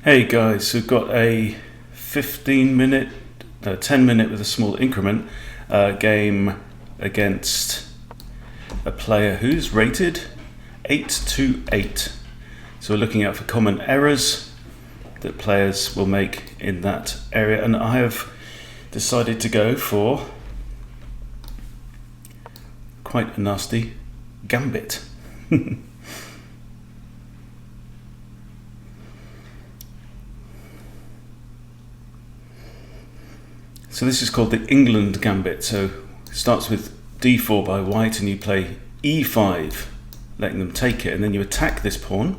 Hey guys, we've got a 10 minute with a small increment game against a player who's rated 828. So we're looking out for common errors that players will make in that area, and I have decided to go for quite a nasty Gambit. So this is called the England Gambit. So it starts with d4 by white and you play e5, letting them take it, and then you attack this pawn.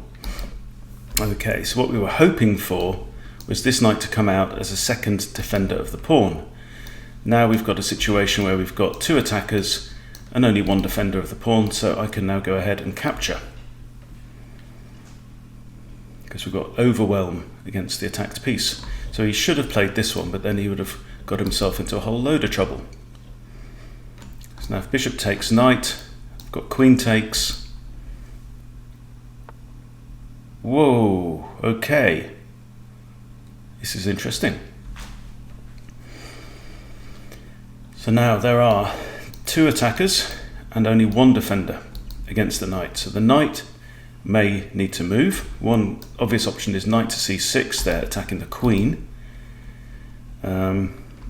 Okay, so what we were hoping for was this knight to come out as a second defender of the pawn. Now we've got a situation where we've got two attackers and only one defender of the pawn, so I can now go ahead and capture. Because we've got overwhelm against the attacked piece. So he should have played this one, but then he would have got himself into a whole load of trouble. So now if bishop takes knight, I've got queen takes. Whoa, okay. This is interesting. So now there are two attackers and only one defender against the knight. So the knight may need to move. One obvious option is knight to c6, they're attacking the queen.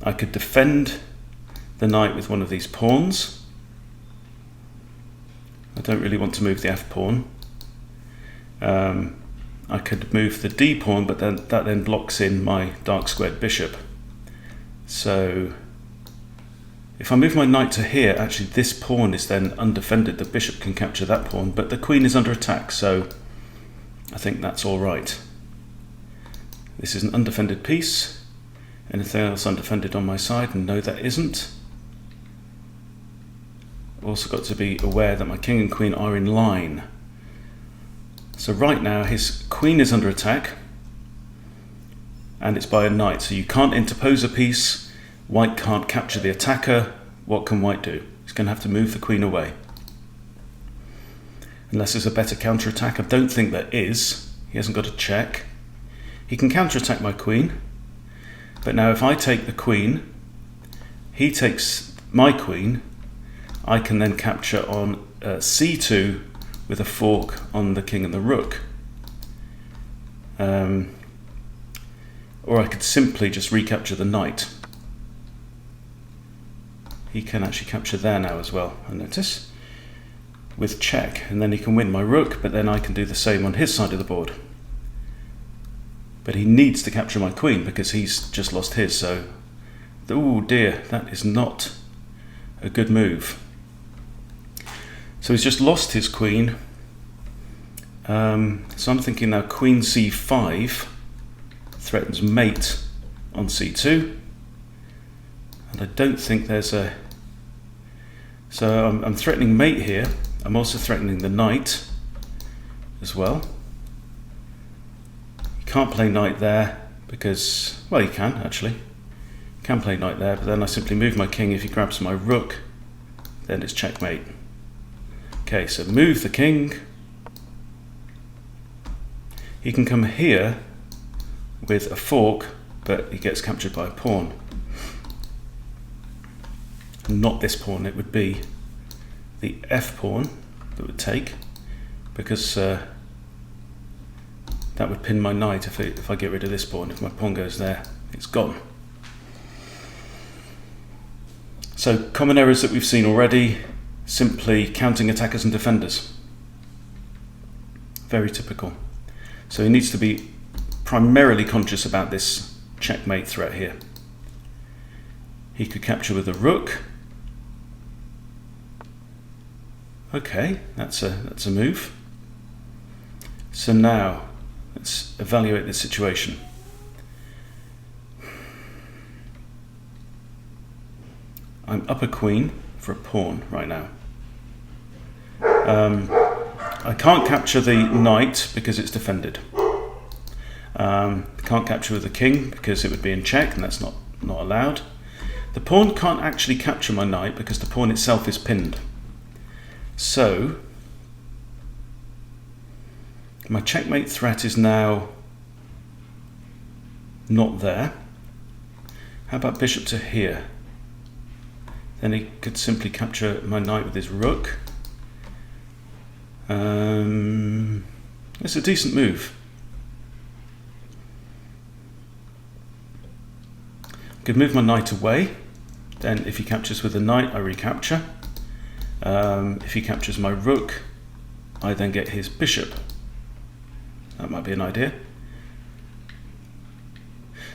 I could defend the knight with one of these pawns. I don't really want to move the f pawn. I could move the d pawn, but then that then blocks in my dark squared bishop. So if I move my knight to here, actually this pawn is then undefended. The bishop can capture that pawn, but the queen is under attack, so I think that's all right. This is an undefended piece. Anything else undefended on my side? No, that isn't. Also got to be aware that my king and queen are in line. So right now his queen is under attack and it's by a knight, so you can't interpose a piece. White can't capture the attacker. What can white do? He's going to have to move the queen away. Unless there's a better counterattack. I don't think there is. He hasn't got a check. He can counterattack my queen. But now if I take the queen, he takes my queen, I can then capture on c2 with a fork on the king and the rook. Or I could simply just recapture the knight. He can actually capture there now as well, I notice, with check, and then he can win my rook, but then I can do the same on his side of the board. But he needs to capture my queen because he's just lost his, so oh dear, that is not a good move. So he's just lost his queen. So I'm thinking now queen c5 threatens mate on c2, and I don't think there's a... So I'm threatening mate here. I'm also threatening the knight as well. Can't play knight there because, well, you can actually. Can play knight there, but then I simply move my king. If he grabs my rook, then it's checkmate. Okay, so move the king. He can come here with a fork, but he gets captured by a pawn. Not this pawn, it would be the f pawn that would take, because that would pin my knight if I get rid of this pawn. If my pawn goes there, it's gone. So common errors that we've seen already, simply counting attackers and defenders. Very typical. So he needs to be primarily conscious about this checkmate threat here. He could capture with a rook. Okay, that's a move. So now let's evaluate this situation. I'm up a queen for a pawn right now. I can't capture the knight because it's defended. Can't capture with the king because it would be in check, and that's not allowed. The pawn can't actually capture my knight because the pawn itself is pinned. So my checkmate threat is now not there. How about bishop to here? Then he could simply capture my knight with his rook. It's a decent move. I could move my knight away. Then if he captures with the knight, I recapture. If he captures my rook, I then get his bishop. That might be an idea.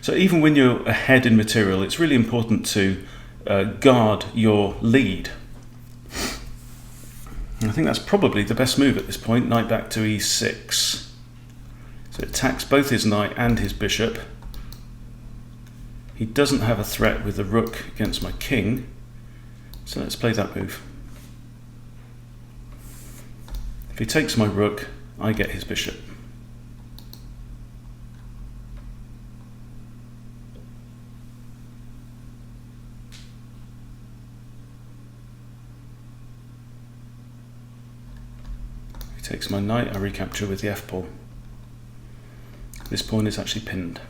So even when you're ahead in material, it's really important to guard your lead. And I think that's probably the best move at this point, knight back to e6. So it attacks both his knight and his bishop. He doesn't have a threat with the rook against my king, so let's play that move. If he takes my rook, I get his bishop. If he takes my knight, I recapture with the f pawn. This pawn is actually pinned.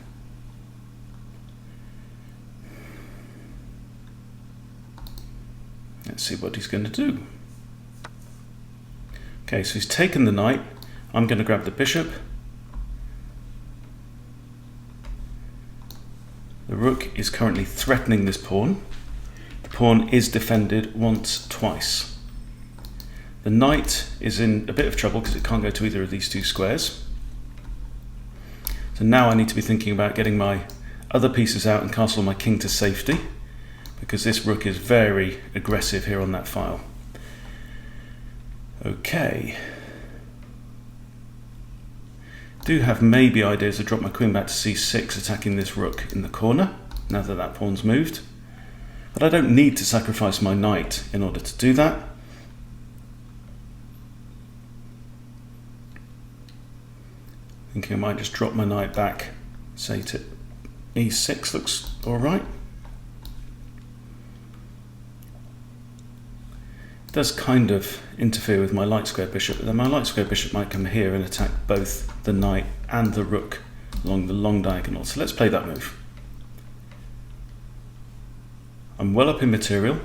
Let's see what he's going to do. Okay, so he's taken the knight. I'm going to grab the bishop. The rook is currently threatening this pawn. The pawn is defended once, twice. The knight is in a bit of trouble because it can't go to either of these two squares. So now I need to be thinking about getting my other pieces out and castle my king to safety, because this rook is very aggressive here on that file. Okay. Do have maybe ideas to drop my queen back to c6, attacking this rook in the corner, now that that pawn's moved. But I don't need to sacrifice my knight in order to do that. Thinking I might just drop my knight back, say to e6, looks alright. Does kind of interfere with my light square bishop, but then my light square bishop might come here and attack both the knight and the rook along the long diagonal. So let's play that move. I'm well up in material,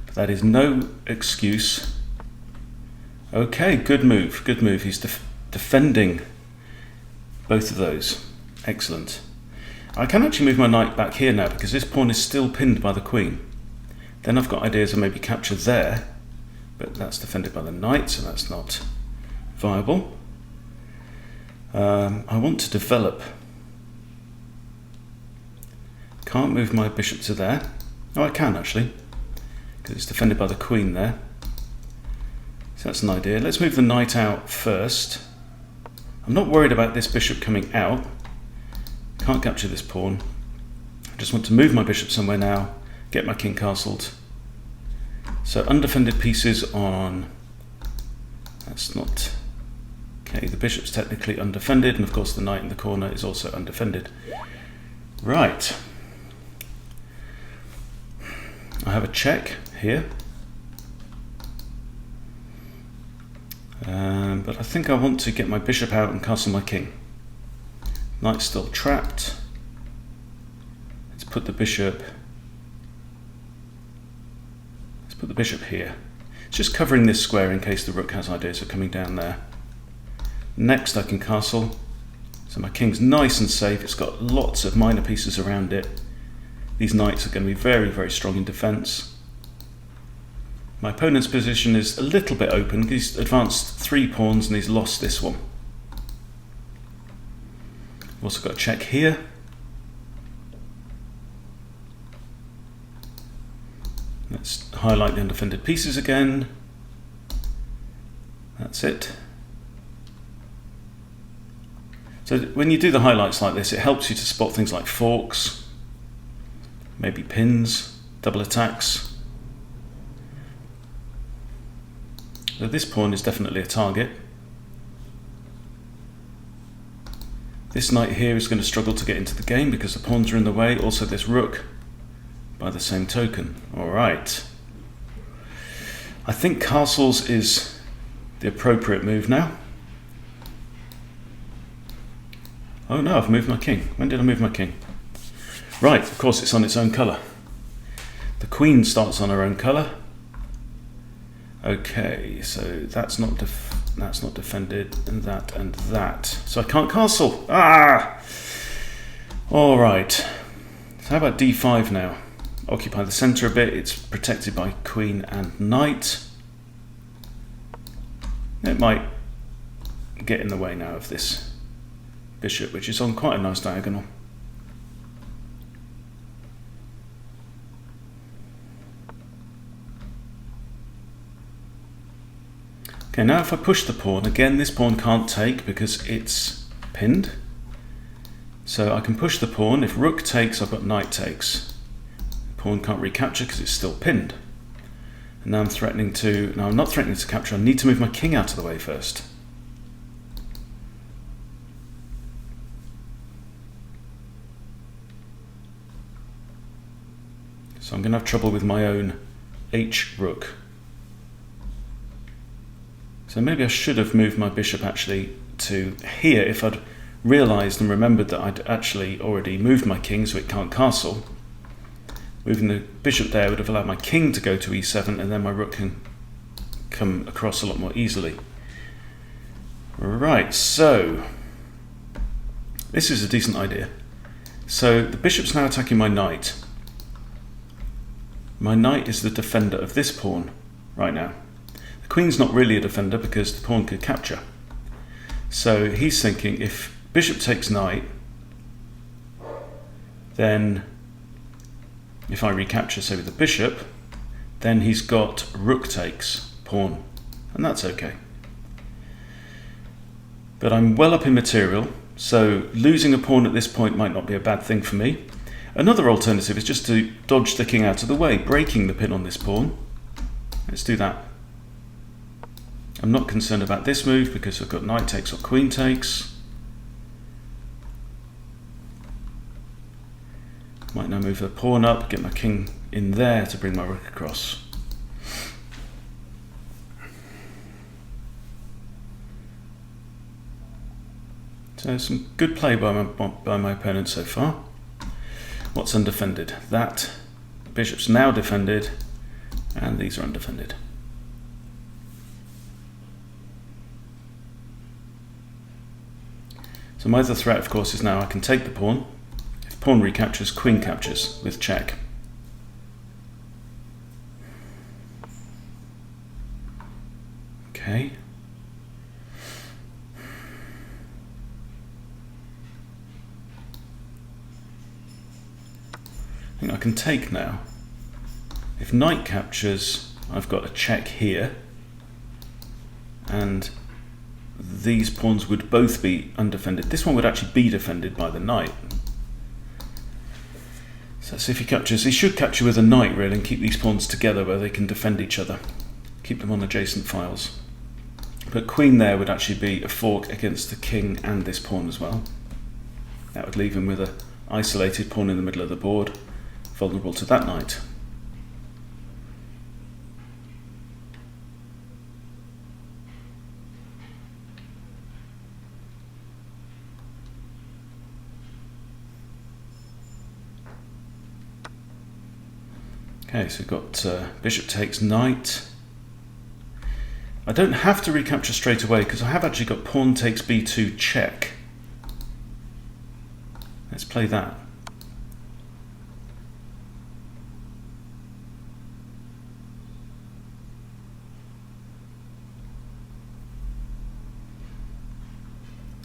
but that is no excuse. Okay, good move, good move. He's defending both of those. Excellent. I can actually move my knight back here now because this pawn is still pinned by the queen. Then I've got ideas of maybe capture there, but that's defended by the knight, so that's not viable. I want to develop. Can't move my bishop to there. Oh, I can actually, because it's defended by the queen there. So that's an idea. Let's move the knight out first. I'm not worried about this bishop coming out. Can't capture this pawn. I just want to move my bishop somewhere now, get my king castled. So undefended pieces on, that's not, okay, the bishop's technically undefended, and of course the knight in the corner is also undefended. Right. I have a check here. But I think I want to get my bishop out and castle my king. Knight's still trapped. Let's put the bishop here. It's just covering this square in case the rook has ideas of coming down there. Next I can castle. So my king's nice and safe. It's got lots of minor pieces around it. These knights are going to be very, very strong in defense. My opponent's position is a little bit open. He's advanced 3 pawns and he's lost this one. I've also got a check here. Let's highlight the undefended pieces again. That's it. So when you do the highlights like this, it helps you to spot things like forks, maybe pins, double attacks. So this pawn is definitely a target. This knight here is going to struggle to get into the game because the pawns are in the way. Also this rook by the same token. Alright. I think castles is the appropriate move now. Oh no, I've moved my king. When did I move my king? Right, of course it's on its own colour. The queen starts on her own colour. Okay, so that's not defended, and that. So I can't castle. Ah! All right. So how about d5 now? Occupy the centre a bit. It's protected by queen and knight. It might get in the way now of this bishop, which is on quite a nice diagonal. Okay, now if I push the pawn, again this pawn can't take because it's pinned. So I can push the pawn. If rook takes, I've got knight takes. Pawn can't recapture because it's still pinned. And now I'm threatening to, no, I'm not threatening to capture, I need to move my king out of the way first. So I'm going to have trouble with my own h rook. So maybe I should have moved my bishop actually to here if I'd realised and remembered that I'd actually already moved my king so it can't castle. Moving the bishop there would have allowed my king to go to e7 and then my rook can come across a lot more easily. Right, so this is a decent idea. So the bishop's now attacking my knight. My knight is the defender of this pawn right now. The queen's not really a defender because the pawn could capture. So he's thinking if bishop takes knight, then if I recapture, say, with the bishop, then he's got rook takes pawn, and that's okay. But I'm well up in material, so losing a pawn at this point might not be a bad thing for me. Another alternative is just to dodge the king out of the way, breaking the pin on this pawn. Let's do that. I'm not concerned about this move because I've got knight takes or queen takes. Might now move the pawn up, get my king in there to bring my rook across. So some good play by my opponent so far. What's undefended? That bishop's now defended, and these are undefended. So my other threat, of course, is now I can take the pawn. If pawn recaptures, queen captures with check. Okay. I think I can take now. If knight captures, I've got a check here, and these pawns would both be undefended. This one would actually be defended by the knight. So let's see if he captures. He should capture with a knight really and keep these pawns together where they can defend each other. Keep them on adjacent files. But queen there would actually be a fork against the king and this pawn as well. That would leave him with an isolated pawn in the middle of the board, vulnerable to that knight. Okay, so we've got bishop takes knight. I don't have to recapture straight away because I have actually got pawn takes b2 check. Let's play that.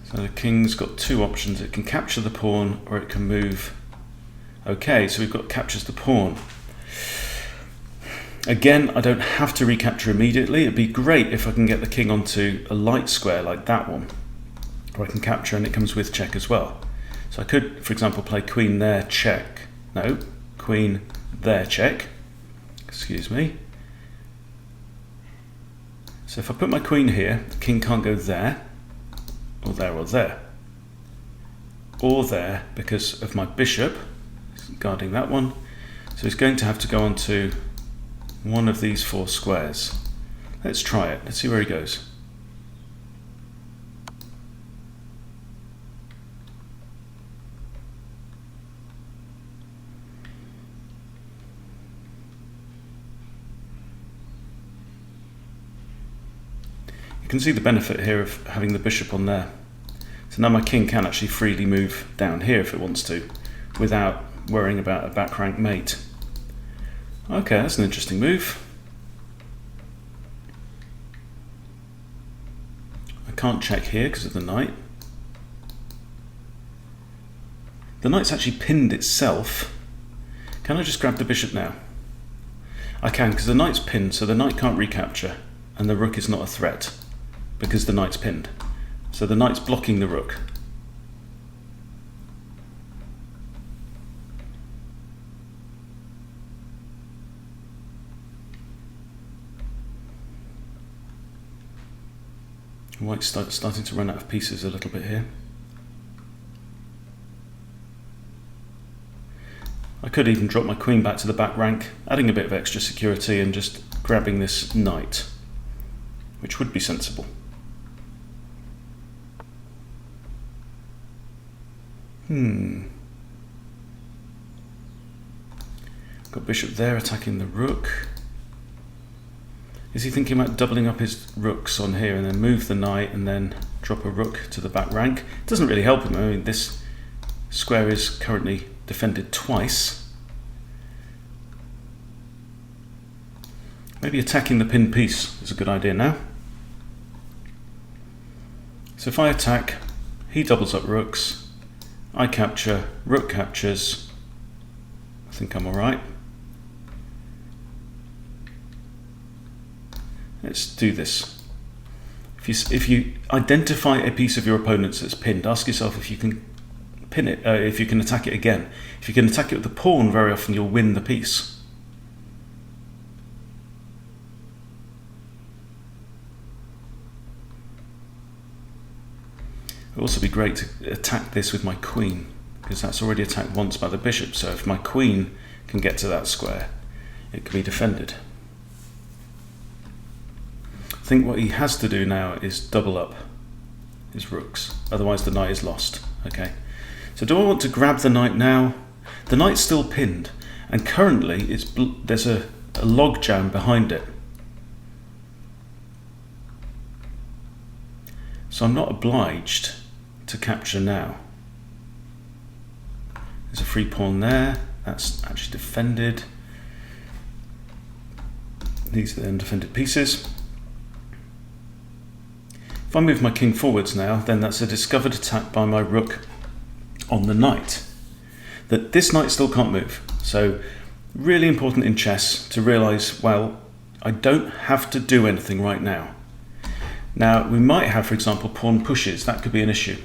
So the king's got two options. It can capture the pawn or it can move. Okay, so we've got captures the pawn. Again, I don't have to recapture immediately. It'd be great if I can get the king onto a light square like that one, or I can capture and it comes with check as well. So I could, for example, play queen there, check. No, queen there, check. Excuse me. So if I put my queen here, the king can't go there, or there, or there. Or there, because of my bishop guarding that one. So he's going to have to go onto one of these four squares. Let's try it. Let's see where he goes. can see the benefit here of having the bishop on there. So now my king can actually freely move down here if it wants to, without worrying about a back rank mate. Okay, that's an interesting move. I can't check here because of the knight. The knight's actually pinned itself. Can I just grab the bishop now? I can, because the knight's pinned, so the knight can't recapture, and the rook is not a threat because the knight's pinned. So the knight's blocking the rook. White's starting to run out of pieces a little bit here. I could even drop my queen back to the back rank, adding a bit of extra security and just grabbing this knight, which would be sensible. Got bishop there attacking the rook. Is he thinking about doubling up his rooks on here and then move the knight and then drop a rook to the back rank? It doesn't really help him. I mean, this square is currently defended twice. Maybe attacking the pinned piece is a good idea now. So if I attack, he doubles up rooks, I capture, rook captures. I think I'm alright. Let's do this. If you identify a piece of your opponent's that's pinned, ask yourself if you can pin it, if you can attack it again. If you can attack it with the pawn, very often you'll win the piece. It would also be great to attack this with my queen, because that's already attacked once by the bishop, so if my queen can get to that square, it can be defended. I think what he has to do now is double up his rooks, otherwise the knight is lost. Okay, so do I want to grab the knight now? The knight's still pinned, and currently there's a log jam behind it. So I'm not obliged to capture now. There's a free pawn there, that's actually defended. These are the undefended pieces. If I move my king forwards now, then that's a discovered attack by my rook on the knight. That this knight still can't move. So really important in chess to realise, well, I don't have to do anything right now. Now we might have, for example, pawn pushes. That could be an issue.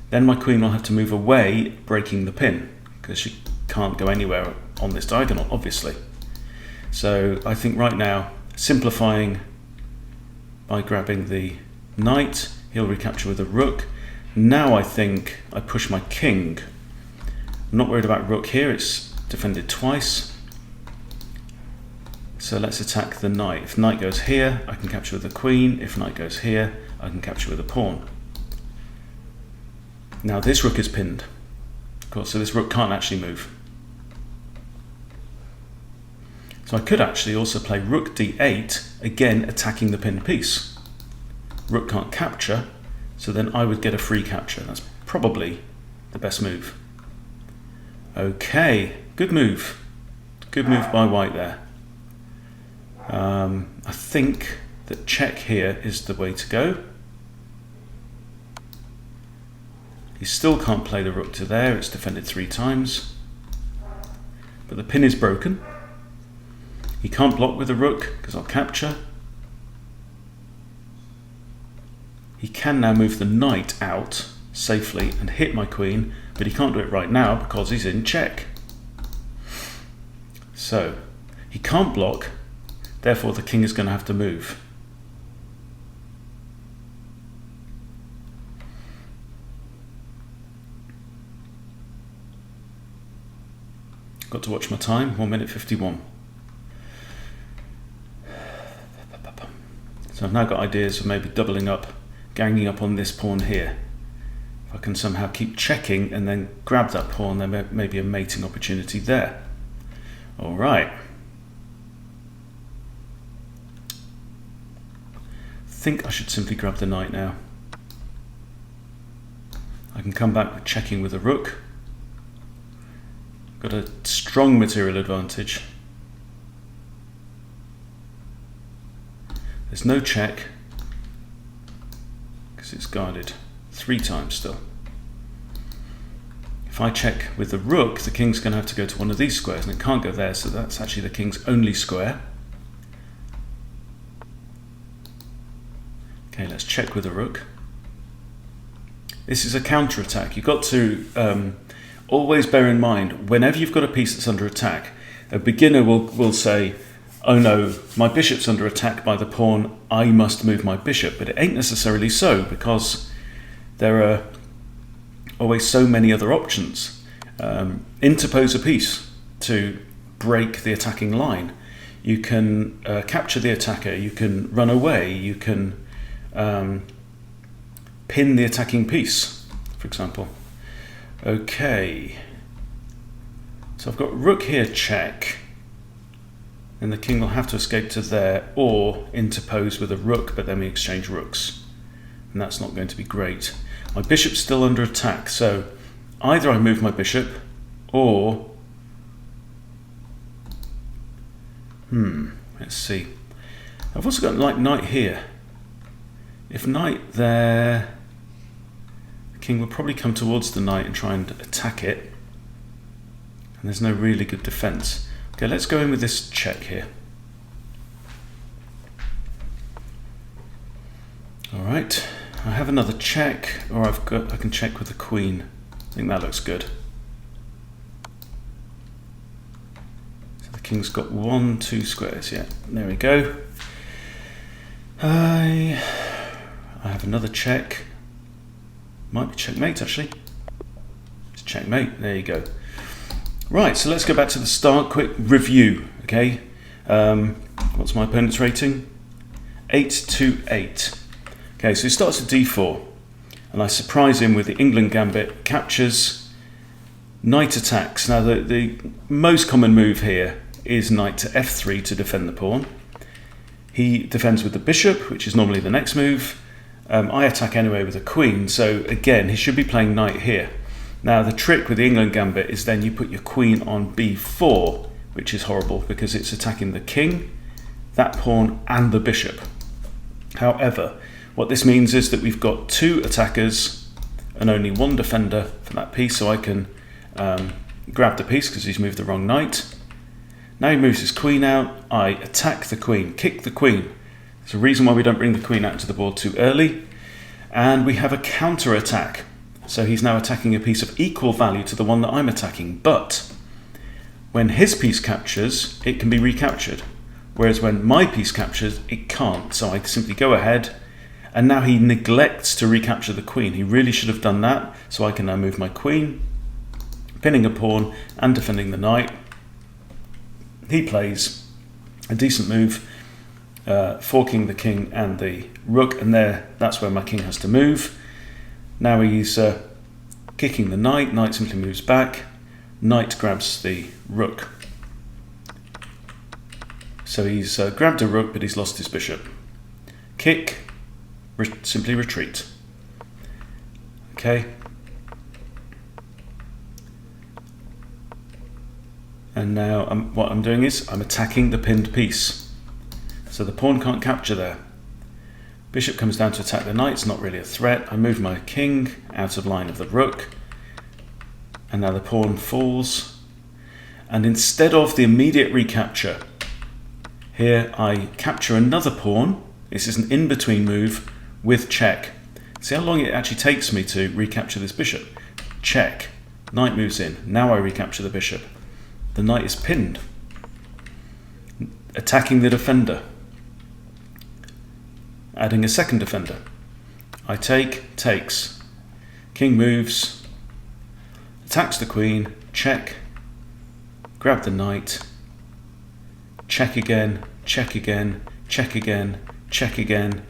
Then my queen will have to move away, breaking the pin, because she can't go anywhere on this diagonal, obviously. So I think right now, simplifying by grabbing the knight, he'll recapture with a rook. Now I think I push my king. I'm not worried about rook here, it's defended twice. So let's attack the knight. If knight goes here, I can capture with the queen. If knight goes here, I can capture with a pawn. Now this rook is pinned, of course, so this rook can't actually move. So I could actually also play rook d8, again attacking the pinned piece. Rook can't capture, so then I would get a free capture. That's probably the best move. Okay, good move. Good move by white there. I think that check here is the way to go. He still can't play the rook to there, it's defended 3 times. But the pin is broken. He can't block with the rook because I'll capture. He can now move the knight out safely and hit my queen, but he can't do it right now because he's in check. So he can't block, therefore the king is going to have to move. Got to watch my time, 1 minute 51. So I've now got ideas of maybe doubling up, ganging up on this pawn here. If I can somehow keep checking and then grab that pawn, there may be a mating opportunity there. All right. think I should simply grab the knight now. I can come back with checking with the rook. Got a strong material advantage. There's no check because it's guarded 3 times still. If I check with the rook, the king's going to have to go to one of these squares, and it can't go there, so that's actually the king's only square. Okay, let's check with the rook. This is a counter-attack. You've got to always bear in mind, whenever you've got a piece that's under attack, a beginner will say, oh no, my bishop's under attack by the pawn, I must move my bishop. But it ain't necessarily so, because there are always so many other options. Interpose a piece to break the attacking line. You can capture the attacker, you can run away, you can pin the attacking piece, for example. Okay, so I've got rook here, check, and the king will have to escape to there or interpose with a rook, but then we exchange rooks, and that's not going to be great. My bishop's still under attack, so either I move my bishop or let's see, I've also got like knight here. If knight there, the king will probably come towards the knight and try and attack it, and there's no really good defense. Okay, let's go in with this check here. Alright, I have another check, or I can check with the queen. I think that looks good. So the king's got 1, 2 squares, yeah, there we go. I have another check. Might be checkmate actually. It's checkmate, there you go. Right, so let's go back to the start, quick review, okay? What's my opponent's rating? 8-8. Okay, so he starts at d4, and I surprise him with the England Gambit, captures, knight attacks. Now the most common move here is knight to f3 to defend the pawn. He defends with the bishop, which is normally the next move. I attack anyway with a queen, so again, he should be playing knight here. Now the trick with the England Gambit is then you put your queen on b4, which is horrible because it's attacking the king, that pawn, and the bishop. However, what this means is that we've got 2 attackers and only 1 defender for that piece, so I can grab the piece because he's moved the wrong knight. Now he moves his queen out, I attack the queen, kick the queen. There's a reason why we don't bring the queen out to the board too early. And we have a counter attack. So he's now attacking a piece of equal value to the one that I'm attacking. But when his piece captures, it can be recaptured. Whereas when my piece captures, it can't. So I simply go ahead. And now he neglects to recapture the queen. He really should have done that. So I can now move my queen, pinning a pawn and defending the knight. He plays a decent move, forking the king and the rook, and that's where my king has to move. Now he's kicking the knight simply moves back, knight grabs the rook. So he's grabbed a rook, but he's lost his bishop. Kick, simply retreat. Okay. And now what I'm doing is I'm attacking the pinned piece. So the pawn can't capture there. Bishop comes down to attack the knight, it's not really a threat. I move my king out of line of the rook. And now the pawn falls. And instead of the immediate recapture, here I capture another pawn. This is an in-between move with check. See how long it actually takes me to recapture this bishop. Check. Knight moves in. Now I recapture the bishop. The knight is pinned. Attacking the defender. Adding a second defender. I takes. King moves. Attacks the queen. Check. Grab the knight. Check again. Check again. Check again. Check again.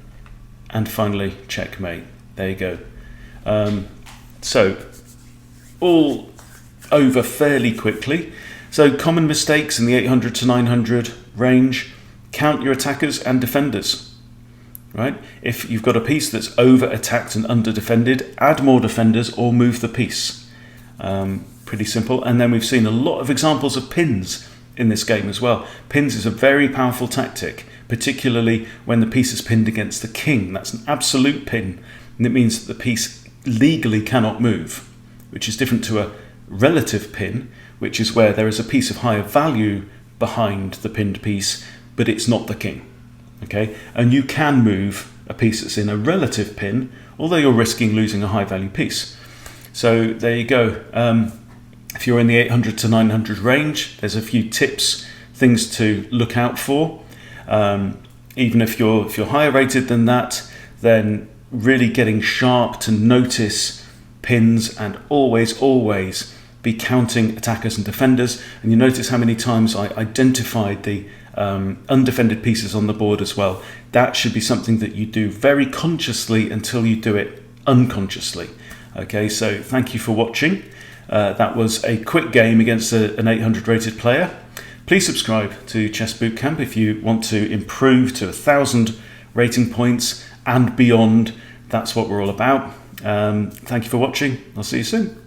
And finally, checkmate. There you go. So, all over fairly quickly. So common mistakes in the 800 to 900 range: count your attackers and defenders. right? If you've got a piece that's over attacked and under defended, add more defenders or move the piece. Pretty simple. And then we've seen a lot of examples of pins in this game as well. Pins is a very powerful tactic, particularly when the piece is pinned against the king. That's an absolute pin, and it means that the piece legally cannot move, which is different to a relative pin, which is where there is a piece of higher value behind the pinned piece, but it's not the king. Okay, and you can move a piece that's in a relative pin, although you're risking losing a high value piece. So there you go. If you're in the 800 to 900 range, there's a few tips, things to look out for. Even if you're higher rated than that, then really getting sharp to notice pins, and always be counting attackers and defenders. And you notice how many times I identified the undefended pieces on the board as well. That should be something that you do very consciously until you do it unconsciously. Okay, so thank you for watching. That was a quick game against an 800 rated player. Please subscribe to Chess Bootcamp if you want to improve to 1,000 rating points and beyond. That's what we're all about. Thank you for watching. I'll see you soon.